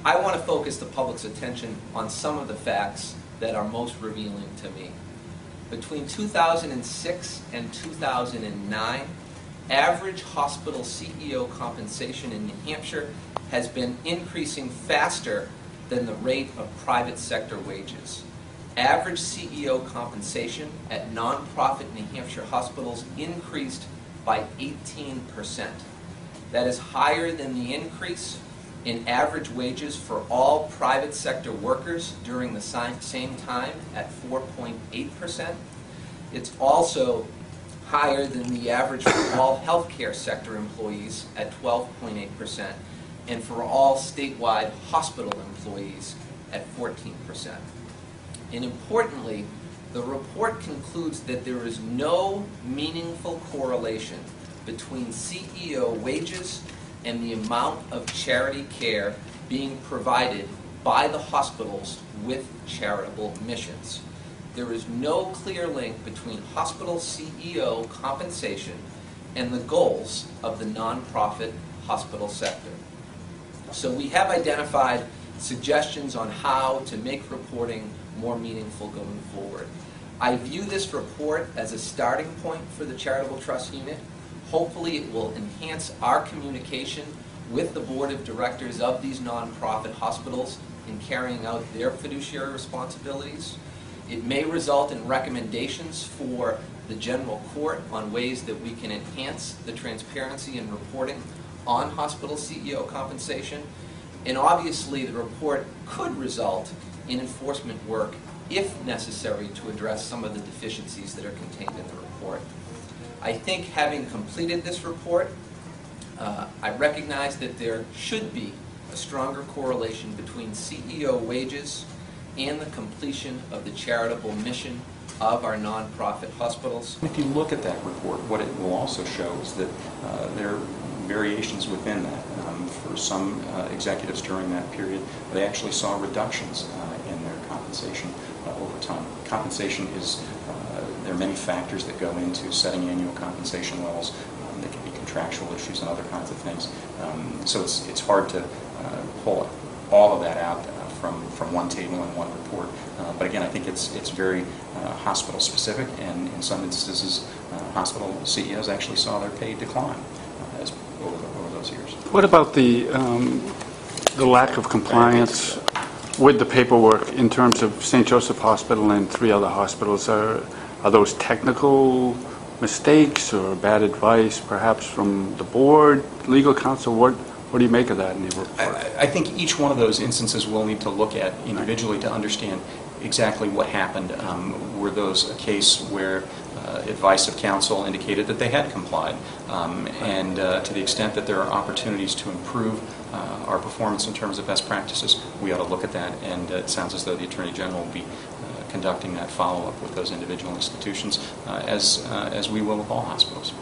I want to focus the public's attention on some of the facts that are most revealing to me. Between 2006 and 2009, average hospital CEO compensation in New Hampshire has been increasing faster than the rate of private sector wages. Average CEO compensation at nonprofit New Hampshire hospitals increased by 18%. That is higher than the increase in average wages for all private sector workers during the same time at 4.8%. It's also higher than the average for all healthcare sector employees at 12.8%, and for all statewide hospital employees at 14%. And importantly, the report concludes that there is no meaningful correlation between CEO wages and the amount of charity care being provided by the hospitals with charitable missions. There is no clear link between hospital CEO compensation and the goals of the nonprofit hospital sector. So we have identified suggestions on how to make reporting more meaningful going forward. I view this report as a starting point for the Charitable Trust Unit. Hopefully it will enhance our communication with the board of directors of these nonprofit hospitals in carrying out their fiduciary responsibilities. It may result in recommendations for the general court on ways that we can enhance the transparency and reporting on hospital CEO compensation. And obviously the report could result in enforcement work if necessary to address some of the deficiencies that are contained in the report. I think having completed this report, I recognize that there should be a stronger correlation between CEO wages and the completion of the charitable mission of our nonprofit hospitals. If you look at that report, what it will also show is that there are variations within that. For some executives during that period, they actually saw reductions in their compensation over time. Compensation is, there are many factors that go into setting annual compensation levels. There can be contractual issues and other kinds of things. So it's hard to pull all of that out from one table and one report. But again, I think it's very hospital specific, and in some instances, hospital CEOs actually saw their pay decline over those years. What about the lack of compliance with the paperwork in terms of St. Joseph Hospital and 3 other hospitals? Are those technical mistakes or bad advice, perhaps from the board, legal counsel? What do you make of that in your report? I think each one of those instances we'll need to look at individually to understand exactly what happened. Were those a case where advice of counsel indicated that they had complied? And to the extent that there are opportunities to improve our performance in terms of best practices, we ought to look at that, and it sounds as though the Attorney General will be conducting that follow-up with those individual institutions, as we will with all hospitals.